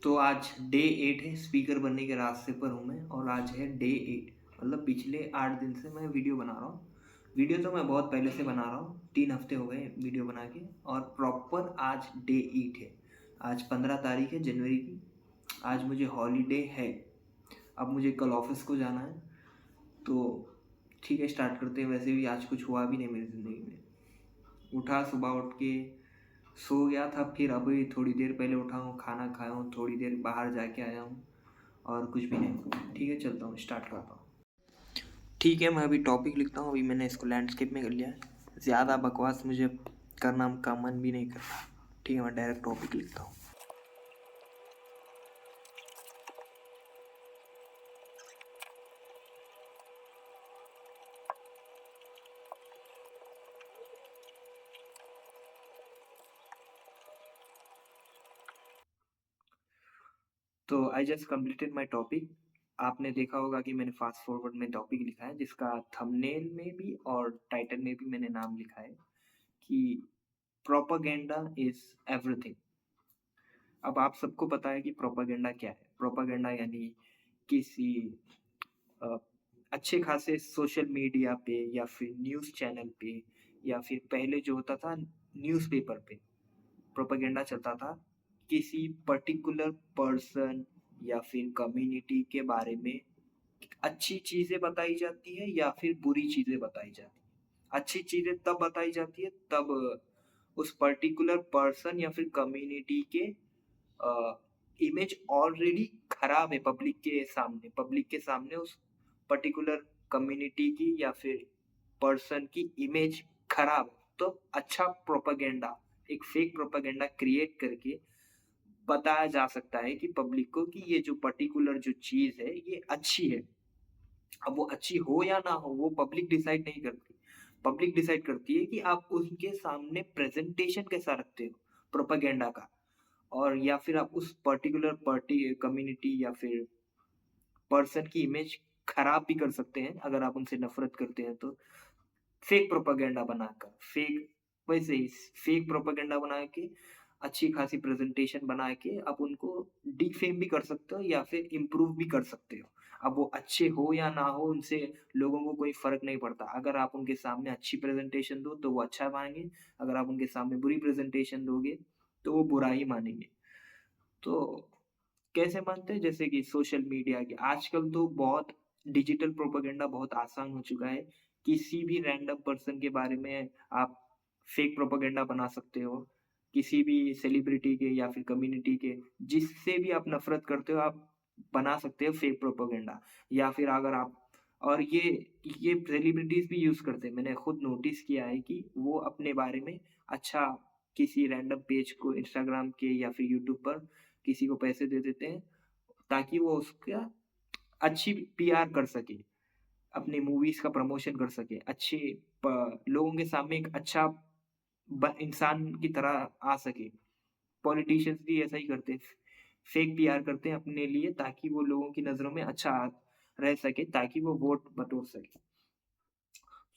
तो आज डे 8 है, स्पीकर बनने के रास्ते पर हूँ मैं और आज है डे 8 मतलब पिछले 8 दिन से मैं वीडियो बना रहा हूँ। वीडियो तो मैं बहुत पहले से बना रहा हूँ, 3 हफ्ते हो गए वीडियो बना के और प्रॉपर आज डे 8 है। आज 15 तारीख है जनवरी की। आज मुझे हॉलीडे है। अब मुझे कल ऑफिस को जाना है। तो ठीक है, स्टार्ट करते हैं। वैसे भी आज कुछ हुआ भी नहीं मेरी ज़िंदगी में। उठा सुबह उठ के सो गया था, फिर अभी थोड़ी देर पहले उठा हूँ, खाना खाया हूँ, थोड़ी देर बाहर जाके आया हूँ और कुछ भी नहीं। ठीक है, चलता हूँ, स्टार्ट करता हूँ। ठीक है, मैं अभी टॉपिक लिखता हूँ। अभी मैंने इसको लैंडस्केप में कर लिया है। ज़्यादा बकवास मुझे करना का मन भी नहीं करता। ठीक है, मैं डायरेक्ट टॉपिक लिखता हूँ। तो I just completed my topic. आपने देखा होगा कि मैंने फास्ट फॉरवर्ड में टॉपिक लिखा है, जिसका थंबनेल में भी और टाइटल में भी मैंने नाम लिखा है कि प्रोपागेंडा इज एवरीथिंग। अब आप सबको पता है कि प्रोपागेंडा क्या है। प्रोपागेंडा यानी किसी अ, अच्छे खासे सोशल मीडिया पे या फिर न्यूज़ चैनल पे या फिर पहले जो होता था न्यूज़पेपर पे प्रोपेगेंडा चलता था किसी पर्टिकुलर पर्सन या फिर कम्युनिटी के बारे में। अच्छी चीजें बताई जाती है या फिर बुरी चीजें बताई जाती है। अच्छी चीजें तब बताई जाती है तब उस पर्टिकुलर पर्सन या फिर कम्युनिटी के इमेज ऑलरेडी खराब है पब्लिक के सामने उस पर्टिकुलर कम्युनिटी की या फिर पर्सन की इमेज खराब है। तो अच्छा प्रोपेगेंडा, एक फेक प्रोपेगेंडा क्रिएट करके बताया जा सकता है कि पब्लिक को कि ये जो पर्टिकुलर जो चीज है ये अच्छी है। अब वो अच्छी हो या ना हो वो पब्लिक डिसाइड नहीं करती। पब्लिक डिसाइड करती है कि आप उनके सामने प्रेजेंटेशन कैसा रखते हो प्रोपेगेंडा का। और या फिर आप उस पर्टिकुलर पार्टी कम्युनिटी या फिर पर्सन की इमेज खराब भी कर सकते हैं अगर आप उनसे नफरत करते हैं तो। फेक प्रोपेगेंडा बनाकर, फेक वैसे ही फेक प्रोपेगेंडा बना के अच्छी खासी प्रेजेंटेशन बना के आप उनको डिफेम भी कर सकते हो या फिर इम्प्रूव भी कर सकते हो। अब वो अच्छे हो या ना हो उनसे लोगों को कोई फर्क नहीं पड़ता। अगर आप उनके सामने अच्छी प्रेजेंटेशन दो तो वो अच्छा मानेंगे, अगर आप उनके सामने बुरी प्रेजेंटेशन दोगे तो वो बुरा ही मानेंगे। तो कैसे मानते हैं? जैसे कि सोशल मीडिया के आजकल तो बहुत डिजिटल प्रोपेगेंडा बहुत आसान हो चुका है। किसी भी रैंडम पर्सन के बारे में आप फेक प्रोपेगेंडा बना सकते हो। किसी भी सेलिब्रिटी के या फिर कम्युनिटी के जिससे भी आप नफ़रत करते हो आप बना सकते हो फेक प्रोपेगेंडा। या फिर अगर आप और ये सेलिब्रिटीज़ भी यूज़ करते हैं। मैंने खुद नोटिस किया है कि वो अपने बारे में अच्छा किसी रैंडम पेज को इंस्टाग्राम के या फिर यूट्यूब पर किसी को पैसे दे देते हैं ताकि वो उसका अच्छी पीआर कर सके, अपनी मूवीज़ का प्रमोशन कर सके, अच्छे लोगों के सामने एक अच्छा इंसान की तरह आ सके। पॉलिटिशियंस भी ऐसा ही करते हैं, फेक पीआर करते हैं अपने लिए ताकि वो लोगों की नज़रों में अच्छा रह सके, ताकि वो वोट बटोर सके।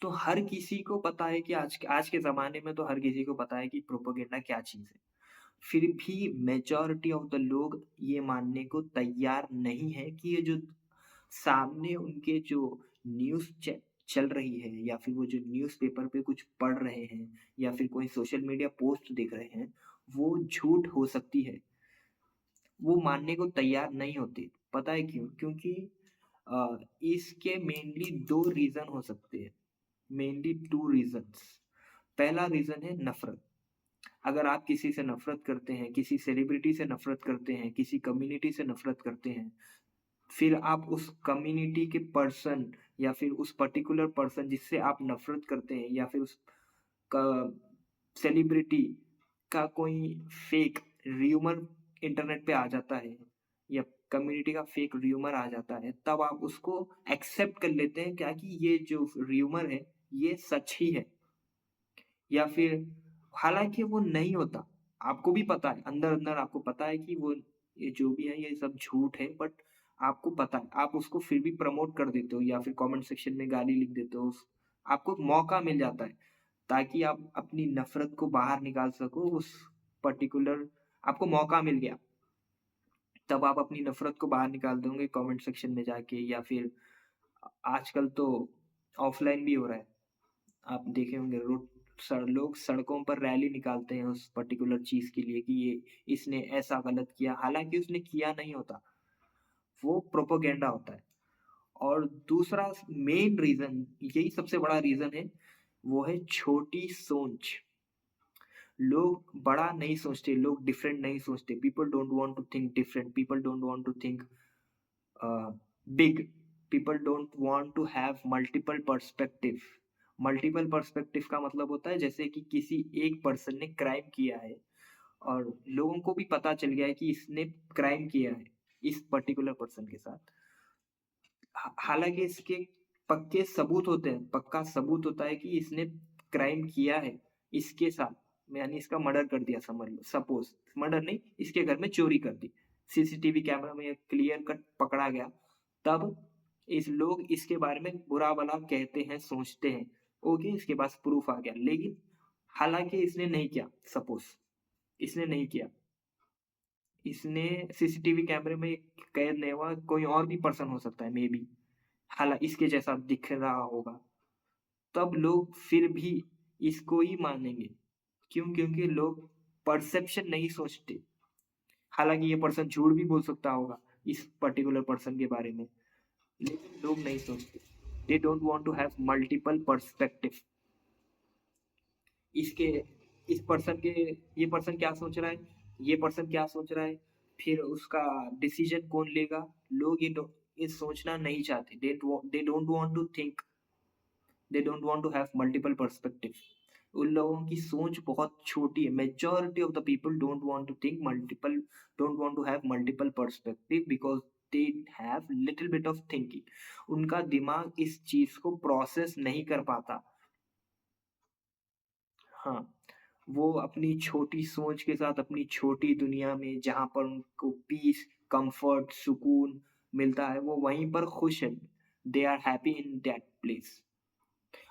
तो हर किसी को पता है कि आज के ज़माने में तो हर किसी को पता है कि प्रोपेगेंडा क्या चीज़ है। फिर भी मेजॉरिटी ऑफ द लोग ये मानने को तैयार नहीं है कि ये जो सामने उनके जो न्यूज़ चल रही है या फिर वो जो न्यूज़पेपर पे कुछ पढ़ रहे हैं या फिर कोई सोशल मीडिया पोस्ट देख रहे हैं, वो झूठ हो सकती है। वो मानने को तैयार नहीं होते। पता है क्यों? क्योंकि इसके मेनली 2 रीज़न हो सकते हैं। Mainly 2 reasons. पहला रीज़न है नफ़रत। अगर आप किसी से नफ़रत करते हैं, किसी सेलिब्रिटी से नफ़रत करते हैं, किसी कम्युनिटी से नफ़रत करते हैं, फिर आप उस कम्युनिटी के पर्सन या फिर उस पर्टिकुलर पर्सन जिससे आप नफ़रत करते हैं या फिर उस क सेलिब्रिटी का कोई फ़ेक र्यूमर इंटरनेट पे आ जाता है या कम्युनिटी का फ़ेक र्यूमर आ जाता है, तब आप उसको एक्सेप्ट कर लेते हैं क्या कि ये जो र्यूमर है, ये सच ही है। या फिर हालाँकि वो नहीं होता, आपको भी पता है, अंदर-अंदर आपको पता है कि वो ये जो भी है ये सब झूठ है, बट आपको पता है, आप उसको फिर भी प्रमोट कर देते हो या फिर कमेंट सेक्शन में गाली लिख देते हो। आपको मौका मिल जाता है, ताकि आप अपनी नफ़रत को बाहर निकाल सको उस पर्टिकुलर आपको मौका मिल गया। तब आप अपनी नफ़रत को बाहर निकाल दोगे कमेंट सेक्शन में जाके या फिर आजकल तो ऑफ़लाइन भी हो रहा है। आप देखे होंगे रोड लोग सड़कों पर रैली निकालते हैं उस पर्टिकुलर चीज़ के लिए कि ये इसने ऐसा गलत किया, हालाँकि उसने किया नहीं होता, वो प्रोपेगेंडा होता है। और दूसरा मेन रीज़न, यही सबसे बड़ा रीज़न है, वो है छोटी सोच। लोग बड़ा नहीं सोचते, लोग डिफरेंट नहीं सोचते। People don't want to think different, people don't want to think big, people don't want to have multiple perspective. Multiple perspective का मतलब होता है जैसे कि किसी एक पर्सन ने क्राइम किया है और लोगों को भी पता चल गया है कि इसने क्राइम किया है इस पर्टिकुलर पर्सन के साथ। हालांकि इसके पक्के सबूत होते हैं, पक्का सबूत होता है कि इसने क्राइम किया है इसके साथ, यानी इसका मर्डर कर दिया, समझ लो, सपोज मर्डर नहीं, इसके घर में चोरी कर दी, सीसीटीवी कैमरा में क्लियर कट पकड़ा गया, तब इस लोग इसके बारे में बुरा भला कहते हैं, सोचते हैं, ओके, इसके पास प्रूफ आ गया, लेकिन हालांकि इसने नहीं किया, सपोज इसने नहीं किया, इसने सीसीटीवी कैमरे में कैद नहीं हुआ, कोई और भी पर्सन हो सकता है मे बी, इसके जैसा दिख रहा होगा, तब लोग फिर भी इसको ही मानेंगे। क्यों? क्योंकि लोग परसेप्शन नहीं सोचते। हालाँकि ये पर्सन झूठ भी बोल सकता होगा इस पर्टिकुलर पर्सन के बारे में, लेकिन लोग नहीं सोचते। They don't want to have multiple perspective. इसके इस पर्सन के ये पर्सन क्या सोच रहा है, ये पर्सन क्या सोच रहा है, फिर उसका डिसीजन कौन लेगा? लोग ये सोचना नहीं चाहते। They don't want to think, they don't want to have multiple perspective. उन लोगों की सोच बहुत छोटी है। Majority of the people don't want to think multiple, don't want to have multiple perspective because they have little bit of thinking. उनका दिमाग इस चीज़ को प्रोसेस नहीं कर पाता। हाँ, वो अपनी छोटी सोच के साथ अपनी छोटी दुनिया में जहाँ पर उनको पीस, कम्फर्ट, सुकून मिलता है, वो वहीं पर खुश है। They are happy in that place.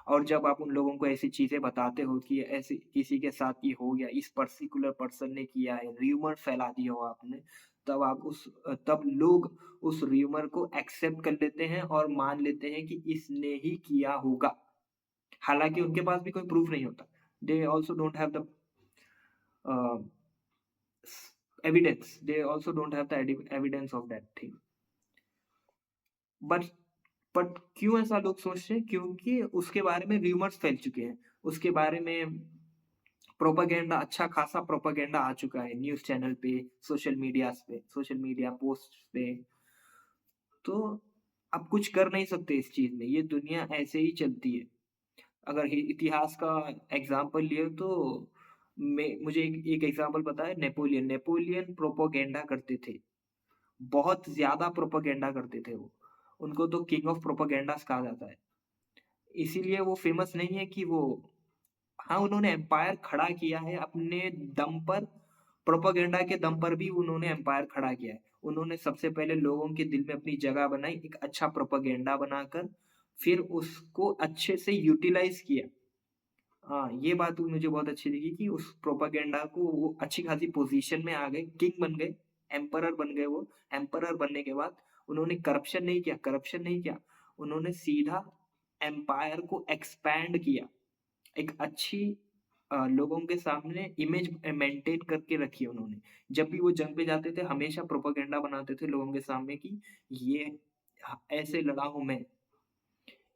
और जब आप उन लोगों को ऐसी चीज़ें बताते हो कि ऐसे किसी के साथ ये हो गया, इस पर्टिकुलर पर्सन ने किया है, र्यूमर फैला दिया हो आपने, तब लोग उस र्यूमर को एक्सेप्ट कर लेते हैं और मान लेते हैं कि इसने ही किया होगा। हालाँकि उनके पास भी कोई प्रूफ नहीं होता। They also don't have the a, evidence, they also don't have the evidence of that thing. But but क्यों ऐसा लोग सोचते हैं? क्योंकि उसके बारे में र्यूमर्स फैल चुके हैं। उसके बारे में प्रोपेगेंडा, अच्छा खासा प्रोपेगेंडा आ चुका है न्यूज़ चैनल पे, सोशल मीडिया पोस्ट पे। तो आप कुछ कर नहीं सकते इस चीज़ में, ये दुनिया ऐसे ही चलती है। अगर इतिहास का एग्जाम्पल लिए तो मुझे एक एग्जाम्पल पता है, नेपोलियन नेपोलियन प्रोपोगेंडा करते थे, बहुत ज्यादा प्रोपोगेंडा करते थे वो। उनको तो किंग ऑफ प्रोपोगेंडास कहा जाता है। इसीलिए वो फेमस नहीं है कि वो, हाँ, उन्होंने एम्पायर खड़ा किया है अपने दम पर, प्रोपेगेंडा के दम पर भी उन्होंने एम्पायर खड़ा किया है। उन्होंने सबसे पहले लोगों के दिल में अपनी जगह बनाई, एक अच्छा प्रोपेगेंडा बनाकर, फिर उसको अच्छे से यूटिलाइज़ किया। हाँ, ये बात भी मुझे बहुत अच्छी लगी कि उस प्रोपेगेंडा को वो अच्छी खासी पोज़ीशन में आ गए, किंग बन गए, एम्परर बन गए वो। एम्परर बनने के बाद उन्होंने करप्शन नहीं किया, उन्होंने सीधा एम्पायर को एक्सपैंड किया। एक अच्छी लोगों के सामने इमेज मेंटेन करके रखी उन्होंने। जब भी वो जंग पे जाते थे हमेशा प्रोपेगेंडा बनाते थे लोगों के सामने कि ये ऐसे लड़ा हूँ मैं।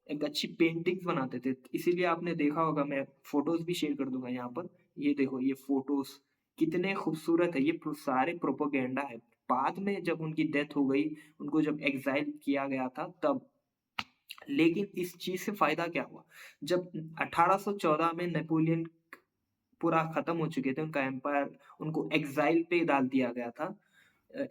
एक अच्छी पेंटिंग्स बनाते थे। इसीलिए आपने देखा होगा, मैं फ़ोटोज़ भी शेयर कर दूँगा यहाँ पर। ये देखो ये फ़ोटोज़ कितने खूबसूरत है, ये सारे प्रोपेगेंडा है। बाद में जब उनकी डेथ हो गई, उनको जब एक्साइल किया गया था तब। लेकिन इस चीज़ से फ़ायदा क्या हुआ? जब 1814 में नेपोलियन पूरा खत्म हो चुके थे, उनका एम्पायर, उनको एक्साइल पे डाल दिया गया था।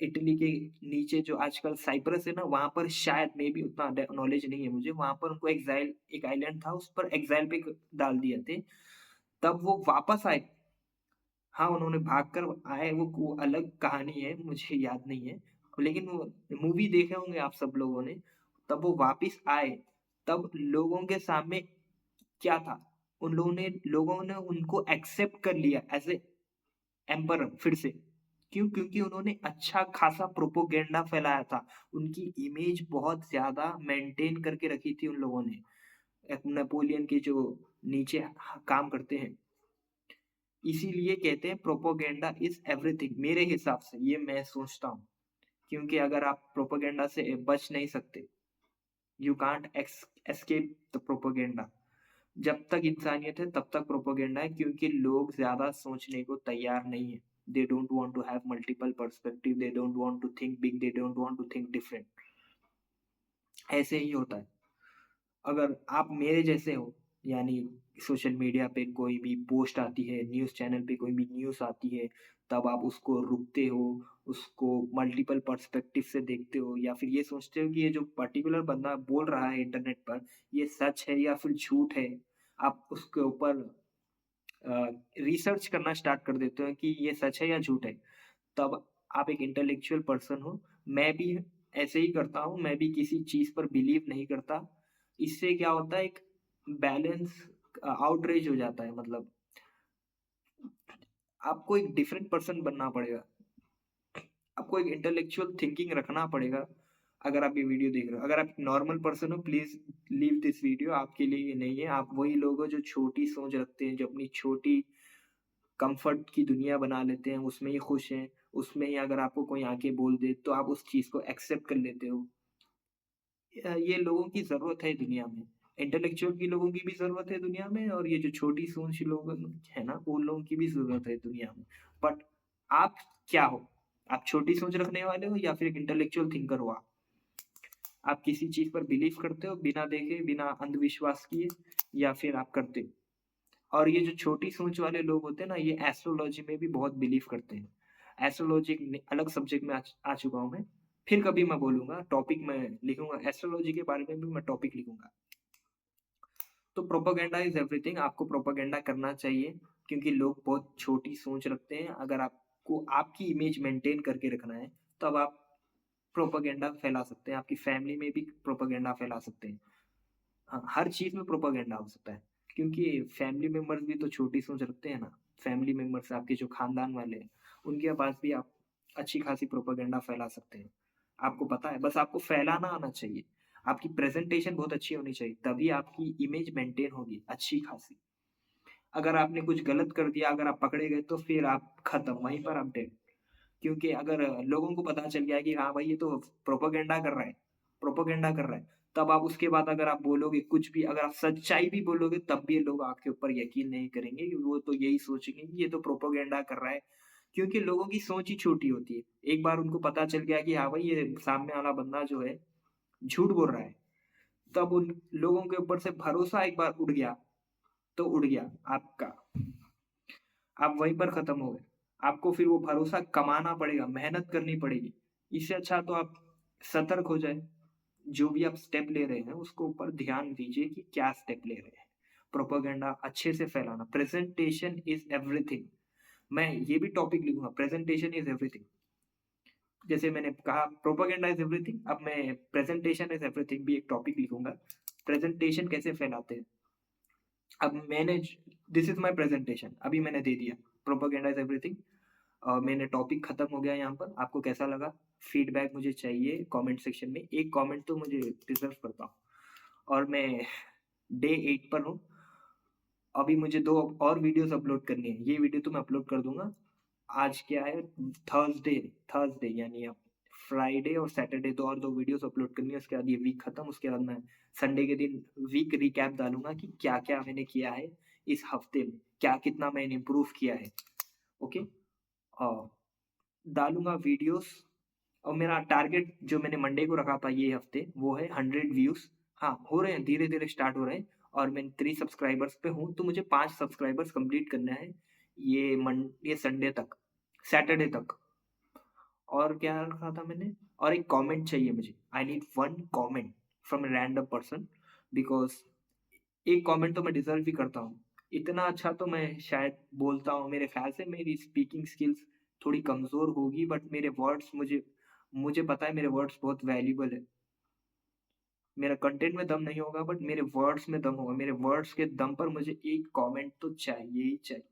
इटली के नीचे जो आजकल साइप्रस है ना, वहाँ पर शायद मे बी उतना नॉलेज नहीं है मुझे, वहाँ पर उनको एक्साइल, एक आइलैंड था उस पर एक्साइल पे डाल दिए थे। तब वो वापस आए। हाँ, उन्होंने भागकर आए, वो अलग कहानी है, मुझे याद नहीं है। लेकिन वो मूवी देखे होंगे आप सब लोगों ने। तब वो वापिस आए, तब लोगों के सामने क्या था? लोगों ने उनको एक्सेप्ट कर लिया एज़ ए एम्परर फिर से। क्यों? क्योंकि उन्होंने अच्छा खासा प्रोपेगेंडा फैलाया था। उनकी इमेज बहुत ज़्यादा मेंटेन करके रखी थी उन लोगों ने। नेपोलियन के जो नीचे काम करते हैं। इसीलिए कहते हैं प्रोपेगेंडा इज़ एवरीथिंग मेरे हिसाब से ये मैं सोचता हूँ। क्योंकि अगर आप प्रोपेगेंडा से बच नहीं सकते, you can't escape the propaganda. जब तक इंसानियत है तब तक प्रोपेगेंडा है क्योंकि लोग ज़्यादा सोचने को तैयार नहीं है। They don't want to have multiple perspective, they don't want to think big, they don't want to think different. ऐसे ही होता है। अगर आप मेरे जैसे हो, यानी सोशल मीडिया पे कोई भी पोस्ट आती है, न्यूज़ चैनल पे कोई भी न्यूज़ आती है, तब आप उसको रुकते हो, उसको मल्टीपल पर्सपेक्टिव से देखते हो या फिर ये सोचते हो कि ये जो पर्टिकुलर बंदा बोल रहा है इंटरनेट पर, ये सच है या फिर झूठ है। आप उसके ऊपर रिसर्च करना स्टार्ट कर देते हो कि ये सच है या झूठ है। तब आप एक इंटेलेक्चुअल पर्सन हो। मैं भी ऐसे ही करता हूँ, मैं भी किसी चीज़ पर बिलीव नहीं करता। इससे क्या होता है एक बैलेंस आउटरेज हो जाता है मतलब आपको एक डिफरेंट पर्सन बनना पड़ेगा। आपको एक इंटेलेक्चुअल थिंकिंग रखना पड़ेगा अगर आप ये वीडियो देख रहे हो। अगर आप नॉर्मल पर्सन हो प्लीज़ लीव दिस वीडियो आपके लिए ये नहीं है। आप वही लोग हो जो छोटी सोच रखते हैं, जो अपनी छोटी कम्फर्ट की दुनिया बना लेते हैं, उसमें ही खुश हैं। उसमें ही अगर आपको कोई आके बोल दे तो आप उस चीज़ को एक्सेप्ट कर लेते हो। ये लोगों की ज़रूरत है दुनिया में। इंटेलेक्चुअल की लोगों की भी ज़रूरत है दुनिया में और ये जो छोटी सोच लोग है ना, उन लोगों की भी ज़रूरत है दुनिया में। बट आप क्या हो? आप छोटी सोच रखने वाले हो या फिर एक इंटेलेक्चुअल थिंकर हो आप? आप किसी चीज़ पर बिलीव करते हो बिना देखे, बिना अंधविश्वास किए या फिर आप करते हो? और ये जो छोटी सोच वाले लोग होते हैं ना, ये एस्ट्रोलॉजी में भी बहुत बिलीव करते हैं। एस्ट्रोलॉजी एक अलग सब्जेक्ट में आ चुका हूँ मैं। फिर कभी मैं बोलूँगा, टॉपिक मैं लिखूँगा, एस्ट्रोलॉजी के बारे में भी मैं टॉपिक लिखूँगा। तो प्रोपेगेंडा इज़ एवरीथिंग आपको प्रोपेगेंडा करना चाहिए क्योंकि लोग बहुत छोटी सोच रखते हैं। अगर आपको आपकी इमेज मेंटेन करके रखना है, तब आप प्रोपेगेंडा फैला सकते हैं। आपकी फैमिली में भी प्रोपेगेंडा फैला सकते हैं। हाँ, हर चीज़ में प्रोपेगेंडा हो सकता है, क्योंकि फैमिली मेंबर्स भी तो छोटी सोच रखते हैं ना। फैमिली मेंबर्स आपके जो खानदान वाले हैं, उनके पास भी आप अच्छी खासी प्रोपेगेंडा फैला सकते हैं। आपको पता है, बस आपको फैलाना आना चाहिए। आपकी प्रेज़ेंटेशन बहुत अच्छी होनी चाहिए, तभी आपकी इमेज मेंटेन होगी अच्छी खासी। अगर आपने कुछ गलत कर दिया, अगर आप पकड़े गए तो फिर आप खत्म, वहीं पर आप डेड। क्योंकि अगर लोगों को पता चल गया कि हाँ भाई ये तो प्रोपेगेंडा कर रहा है, तब आप उसके बाद अगर आप बोलोगे कुछ भी अगर आप सच्चाई भी बोलोगे तब भी लोग आपके ऊपर यकीन नहीं करेंगे कि वो तो यही सोचेंगे कि ये तो प्रोपेगेंडा कर रहा है। क्योंकि लोगों की सोच ही छोटी होती है। एक बार उनको पता चल गया कि हाँ भाई ये सामने वाला बंदा जो है झूठ बोल रहा है, तब उन लोगों के ऊपर से भरोसा एक बार उड़ गया, तो उड़ गया आपका। आप वहीं पर खत्म हो गए। आपको फिर वो भरोसा कमाना पड़ेगा, मेहनत करनी पड़ेगी। इससे अच्छा तो आप सतर्क हो जाएँ। जो भी आप स्टेप ले रहे हैं, उसको ऊपर ध्यान दीजिए कि क्या स्टेप ले रहे हैं। प्रोपेगेंडा अच्छे से फैलाना, प्रेज़ेंटेशन इज़ एवरीथिंग। मैं ये भी टॉपिक लिखूँगा, प्रेज़ेंटेशन इज़ एवरीथिंग। जैसे मैंने कहा प्रोपेगेंडा इज़ एवरीथिंग, अब मैं प्रेज़ेंटेशन इज़ एवरीथिंग भी एक टॉपिक लिखूँगा। प्रेज़ेंटेशन कैसे फैलाते हैं। अब मैंने दिस इज़ माय प्रेज़ेंटेशन अभी मैंने दे दिया, प्रोपेगेंडा इज़ एवरीथिंग। मैंने टॉपिक खत्म हो गया यहाँ पर। आपको कैसा लगा? फीडबैक मुझे चाहिए कमेंट सेक्शन में। एक कमेंट तो मुझे डिज़र्व करता हूँ और मैं डे 8 पर हूँ। अभी मुझे 2 और वीडियोज़ अपलोड करनी है। ये वीडियो तो मैं अपलोड कर दूँगा। आज क्या है? थर्सडे थर्सडे यानी अब फ्राइडे और सैटरडे 2 और 2 वीडियोज़ अपलोड करनी है। उसके बाद ये वीक खत्म, उसके बाद मैं संडे के दिन वीक रिकैप डालूँगा कि क्या-क्या मैंने किया है इस हफ्ते में, क्या कितना मैंने इम्प्रूव किया है। ओके? अ, डालूँगा वीडियोज़ और मेरा टारगेट जो मैंने मंडे को रखा था ये हफ्ते, वो है 100 व्यूज़। हाँ, हो रहे हैं, धीरे-धीरे स्टार्ट हो रहे हैं और मैं 3 सब्सक्राइबर्स पे हूँ, तो मुझे 5 सब्सक्राइबर्स कंप्लीट करना है ये संडे तक, सैटरडे तक। और क्या रखा था मैंने? और एक कमेंट चाहिए मुझे। I need 1 comment from a random person because एक कमेंट तो मैं डिज़र्व भी करता हूँ। इतना अच्छा तो मैं शायद बोलता हूँ, मेरे ख़्याल से मेरी स्पीकिंग स्किल्स थोड़ी कमज़ोर होगी बट मेरे वर्ड्स मुझे मुझे पता है मेरे वर्ड्स बहुत वैल्यूएबल है। मेरा कंटेंट में दम नहीं होगा बट मेरे वर्ड्स में दम होगा। मेरे वर्ड्स के दम पर मुझे एक कमेंट तो चाहिए ही चाहिए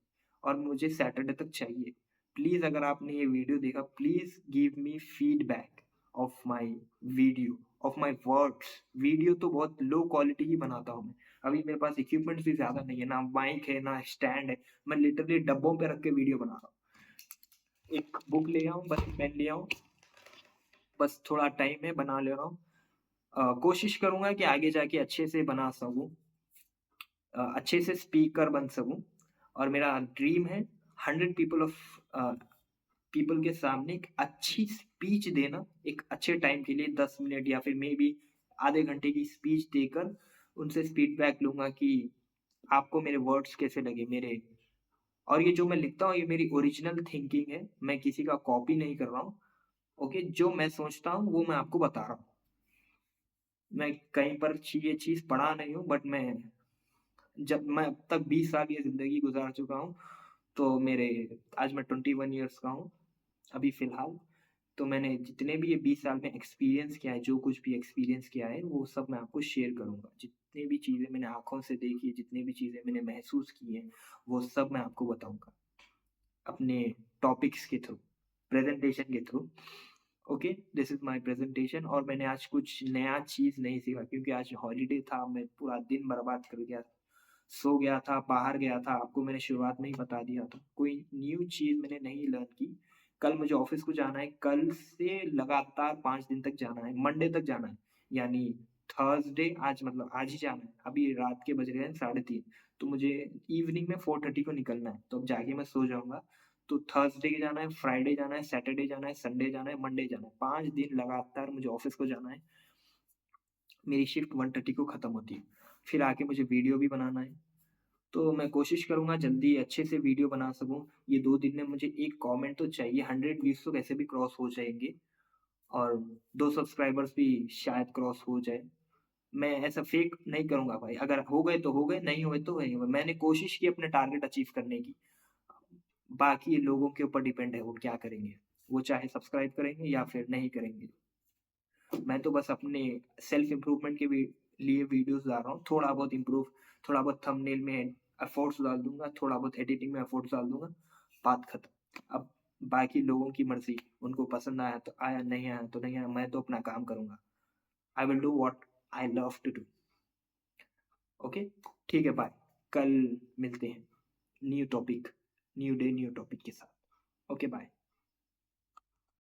और मुझे सैटरडे तक चाहिए। प्लीज अगर आपने ये वीडियो देखा, please give me feedback of my video, of my words. Video तो बहुत लो क्वालिटी की बनाता हूँ मैं। अभी मेरे पास इक्विपमेंट भी ज्यादा नहीं है, ना माइक है ना स्टैंड है। मैं लिटरली डब्बों पे रख के वीडियो बना रहा हूँ। एक बुक ले आऊँ, बस पेन ले आऊँ, बस थोड़ा टाइम है, बना ले रहा हूँ। कोशिश करूंगा कि आगे जाके अच्छे से बना सकूं, अच्छे से स्पीकर बन सकूं। और मेरा ड्रीम है 100 पीपल के सामने एक अच्छी स्पीच देना, एक अच्छे टाइम के लिए 10 मिनट या फिर मे बी आधे घंटे की स्पीच देकर उनसे फीडबैक लूंगा कि आपको मेरे वर्ड्स कैसे लगे मेरे। और ये जो मैं लिखता हूँ ये मेरी ओरिजिनल थिंकिंग है, मैं किसी का कॉपी नहीं कर रहा हूँ। ओके, जो मैं सोचता हूँ वो मैं आपको बता रहा हूँ। मैं कहीं पर ये चीज पढ़ा नहीं हूँ, बट मैं जब मैं अब तक 20 साल ये जिंदगी गुजार चुका हूँ, तो मेरे आज मैं 21 ईयर्स का हूँ अभी फिलहाल। तो मैंने जितने भी ये 20 साल में एक्सपीरियंस किया है, जो कुछ भी एक्सपीरियंस किया है, वो सब मैं आपको शेयर करूंगा। जितने भी चीजें मैंने आंखों से देखी है, जितनी भी चीजें मैंने महसूस की है, वो सब मैं आपको बताऊंगा अपने टॉपिक्स के थ्रू, प्रेजेंटेशन के through. Okay, this is my presentation. और मैंने आज कुछ नया चीज नहीं सीखा क्योंकि आज हॉलीडे था, मैं पूरा दिन बर्बाद कर गया, सो गया था, बाहर गया था। आपको मैंने शुरुआत में ही बता दिया था, कोई न्यू चीज मैंने नहीं लर्न की। कल मुझे ऑफिस को जाना है, कल से लगातार 5 दिन तक जाना है, मंडे तक जाना है। यानी थर्सडे, आज मतलब आज ही जाना है। अभी रात के बज रहे हैं 3:30, तो मुझे इवनिंग में 4:30 को निकलना है। तो अब जाके मैं सो जाऊंगा। तो थर्सडे जाना है, फ्राइडे जाना है, सैटरडे जाना है, संडे जाना है, मंडे जाना है। 5 दिन लगातार मुझे ऑफिस को जाना है। मेरी शिफ्ट 1:30 को खत्म होती है। फिर आके मुझे वीडियो भी बनाना है। तो मैं कोशिश करूंगा जल्दी अच्छे से वीडियो बना सकूं। ये 2 दिन में मुझे एक कमेंट तो चाहिए, 100 व्यूज तो कैसे भी क्रॉस हो जाएंगे, और 2 सब्सक्राइबर्स भी शायद क्रॉस हो जाए। मैं ऐसा फेक नहीं करूंगा भाई, अगर हो गए तो हो गए, नहीं हुए तो नहीं हुए। मैंने कोशिश की अपने टारगेट अचीव करने की। बाकी लोगों के ऊपर डिपेंड है वो क्या करेंगे, वो चाहे सब्सक्राइब करेंगे या फिर नहीं करेंगे। मैं तो बस अपने सेल्फ इम्प्रूवमेंट के लिए वीडियोस डाल रहा हूँ। थोड़ा बहुत इम्प्रूव, थोड़ा बहुत थंबनेल में एफर्ट्स डाल दूंगा, थोड़ा बहुत एडिटिंग में एफर्ट्स डाल दूंगा, बात खत्म। अब बाकी लोगों की मर्जी, उनको पसंद आया तो आया, नहीं आया तो नहीं आया। मैं तो अपना काम करूंगा। I will do what I love to do. Okay, ठीक है, बाय। कल मिलते हैं new topic, new day new topic के साथ। Okay, bye.